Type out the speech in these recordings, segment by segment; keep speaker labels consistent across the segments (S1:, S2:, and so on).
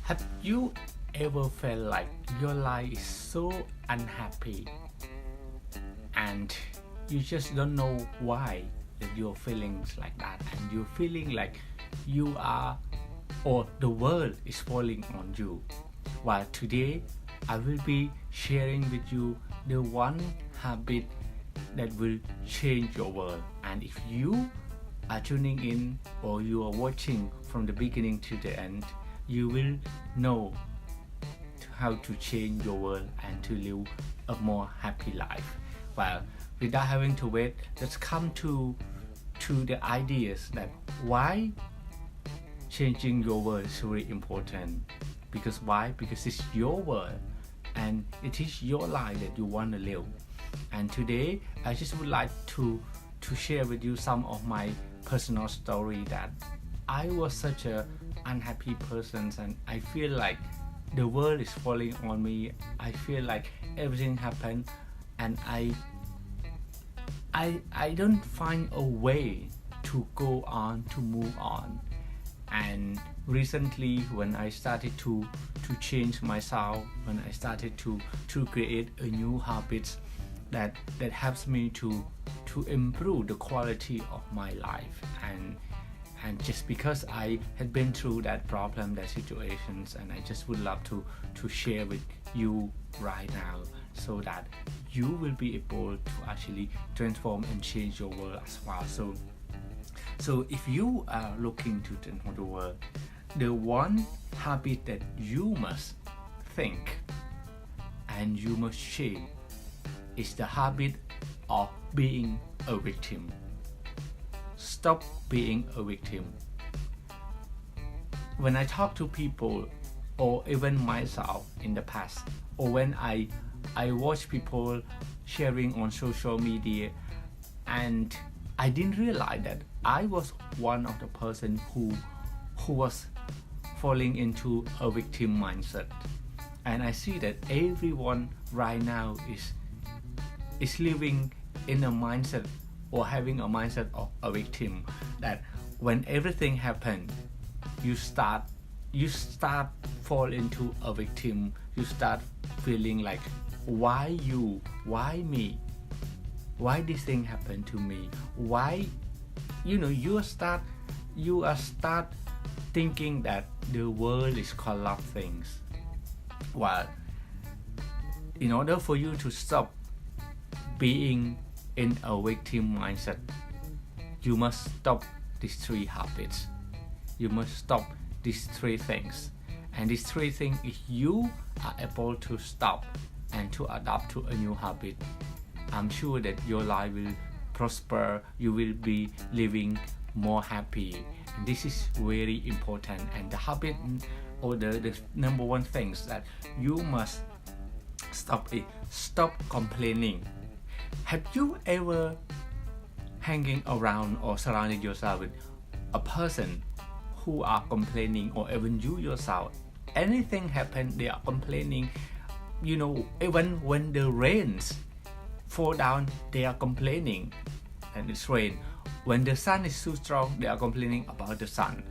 S1: Have you ever felt like your life is so unhappy and you just don't know why that you're feeling like that, and you're feeling like you are, or the world is falling on you? Well, today I will be sharing with you the one habit that will change your world. And if you are tuning in or you are watching from the beginning to the end, you will know how to change your world and to live a more happy life. Well, without having to wait, let's come to the ideas that why changing your world is really important. Because why? Because it's your world and it is your life that you want to live. And today I just would like to share with you some of my personal story that I was such a unhappy person, and I feel like the world is falling on me. I feel like everything happened, and I don't find a way to go on, to move on. And recently when I started to change myself, when I started to create a new habits that helps me to improve the quality of my life. And just because I had been through that problem, that situations, and I just would love to share with you right now, so that you will be able to actually transform and change your world as well. So if you are looking to transform the world, the one habit that you must think and you must change is the habit of being a victim. Stop being a victim. When I talk to people, or even myself in the past, or when I watch people sharing on social media, and I didn't realize that I was one of the person who was falling into a victim mindset. And I see that everyone right now is living in a mindset or having a mindset of a victim, that when everything happens, you start fall into a victim. You start feeling like, why you, why me, why this thing happened to me, why, you are start thinking that the world is collapsing. Well, in order for you to stop being in a victim mindset, you must stop these three habits. You must stop these three things. And these three things, if you are able to stop and to adapt to a new habit, I'm sure that your life will prosper. You will be living more happy. And this is very important. And the habit, or the number one things that you must stop is stop complaining. Have you ever hanging around or surrounded yourself with a person who are complaining, or even you yourself? Anything happen, they are complaining. Even when the rains fall down, they are complaining and it's rain. When the sun is too strong, they are complaining about the sun.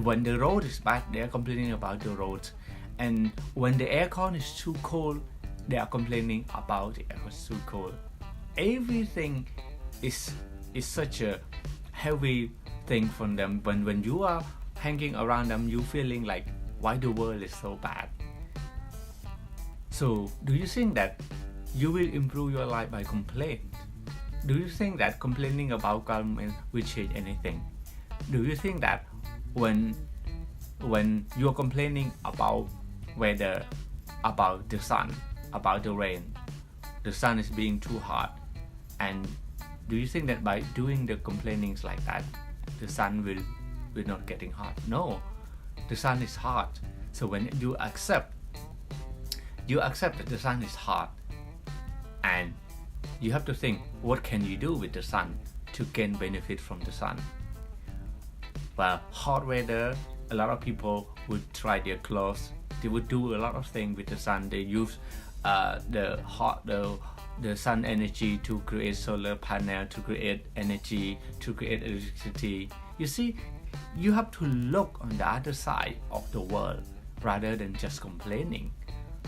S1: When the road is bad, they are complaining about the roads. And when the aircon is too cold, they are complaining about the aircon is too cold. Everything is such a heavy thing from them. When you are hanging around them, you feeling like, why the world is so bad? So do you think that you will improve your life by complaining? Do you think that complaining about government will change anything? Do you think that when you're complaining about weather, about the sun, about the rain, the sun is being too hot, and do you think that by doing the complainings like that, the sun will not getting hot? No, the sun is hot. So when you accept that the sun is hot, and you have to think, what can you do with the sun to gain benefit from the sun? Well, hot weather, a lot of people would try their clothes. They would do a lot of things with the sun. They use the sun energy to create solar panel, to create energy, to create electricity. You see, you have to look on the other side of the world. rather than just complaining.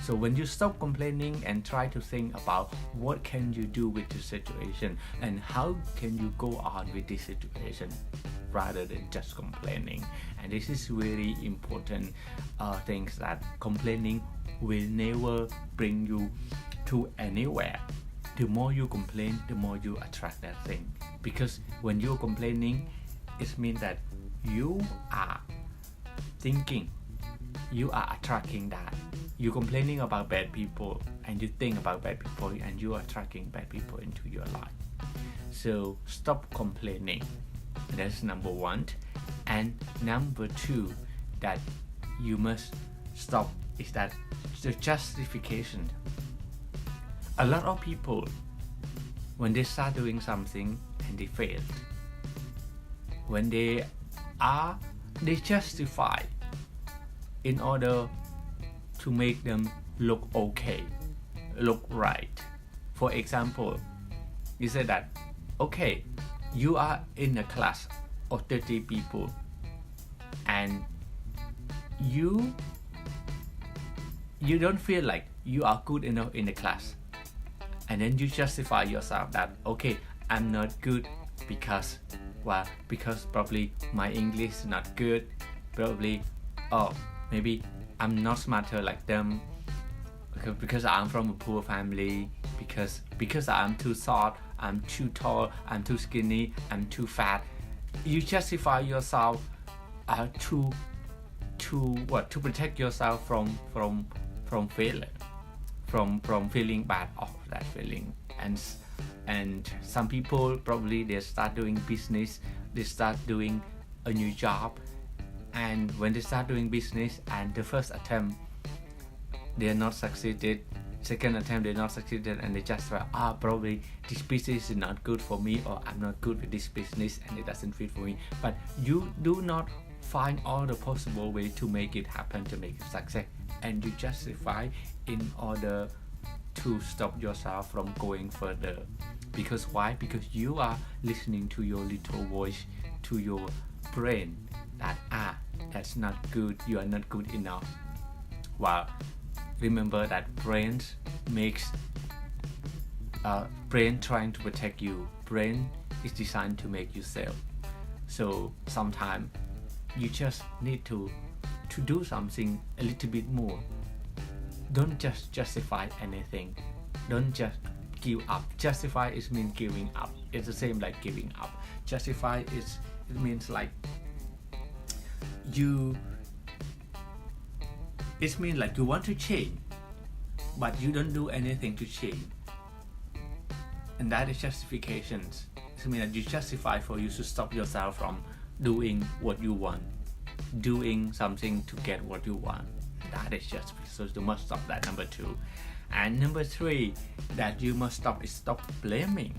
S1: So when you stop complaining and try to think about what can you do with the situation and how can you go on with this situation rather than just complaining. And this is very important things that complaining will never bring you to anywhere. The more you complain, the more you attract that thing. Because when you're complaining, it means that you are thinking, you are attracting that. You're complaining about bad people and you think about bad people and you are attracting bad people into your life. So stop complaining. That's number one. And number two that you must stop is that the justification. A lot of people, when they start doing something and they fail, when they justify in order to make them look okay, look right. For example, you say that, okay, you are in a class of 30 people and you don't feel like you are good enough in the class, and then you justify yourself that, okay, I'm not good because probably my English is not good, probably maybe I'm not smarter like them, because I'm from a poor family, because I'm too short, I'm too tall, I'm too skinny, I'm too fat. You justify yourself to protect yourself from failure, from feeling bad of that feeling. And some people probably they start doing business, they start doing a new job, and when they start doing business and the first attempt they are not succeeded, second attempt they're not succeeded, and they just say, probably this business is not good for me, or I'm not good with this business and it doesn't fit for me. But you do not find all the possible way to make it happen, to make it success, and you justify in order to stop yourself from going further. Because why? Because you are listening to your little voice, to your brain, that that's not good, you are not good enough. Well, remember that brain trying to protect you. Brain is designed to make you safe. So sometimes you just need to do something a little bit more. Don't just justify anything. Don't just give up. Justify is mean giving up. It's the same like giving up. Justify it means like it means like you want to change, but you don't do anything to change, and that is justifications. It means that you justify for you to stop yourself from doing what you want, doing something to get what you want. That is justification. So you must stop that, number two. And number three that you must stop is stop blaming.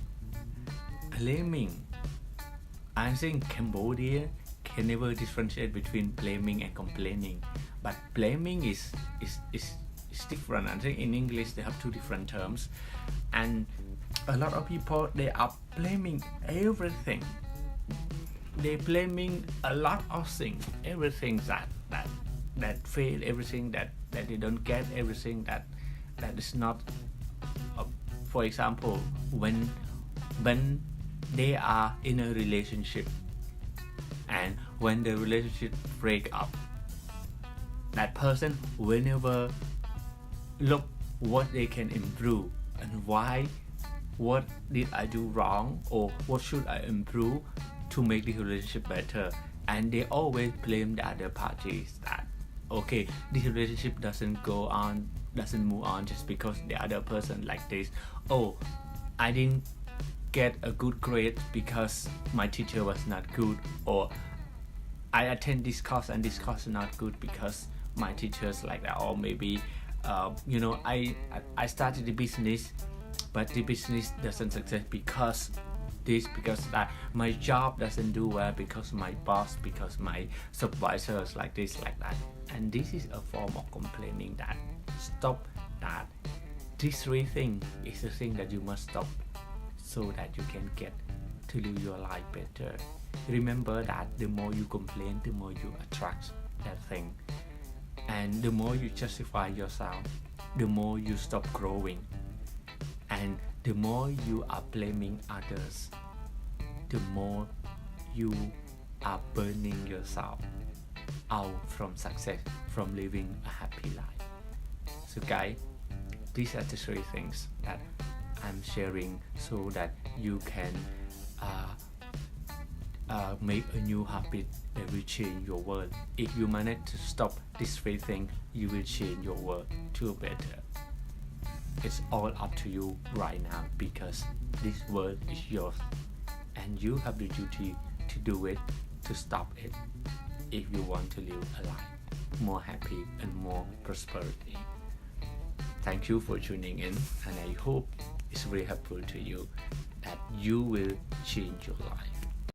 S1: I think Cambodia can never differentiate between blaming and complaining, but blaming is different. I think in English they have two different terms, and a lot of people, they are blaming everything. They blaming a lot of things, everything that fail, everything that they don't get, everything that is not. For example, when they are in a relationship, and when the relationship break up, that person will never look what they can improve and why, what did I do wrong, or what should I improve to make the relationship better. And they always blame the other parties that, okay, this relationship doesn't move on just because the other person like this. Oh, I didn't get a good grade because my teacher was not good, or I attend this course and this course is not good because my teachers like that, or maybe I started the business but the business doesn't succeed because that, my job doesn't do well because my boss, because my supervisors like this, like that. And this is a form of complaining. That stop that. These three things is the thing that you must stop so that you can get to live your life better. Remember that the more you complain, the more you attract that thing. And the more you justify yourself, the more you stop growing. And the more you are blaming others, the more you are burning yourself out from success, from living a happy life. So guys, these are the 3 things that I'm sharing so that you can make a new habit that will change your world. If you manage to stop these 3 things, you will change your world to better. It's all up to you right now, because this world is yours and you have the duty to do it, to stop it, if you want to live a life more happy and more prosperity. Thank you for tuning in, and I hope it's very helpful to you, that you will change your life.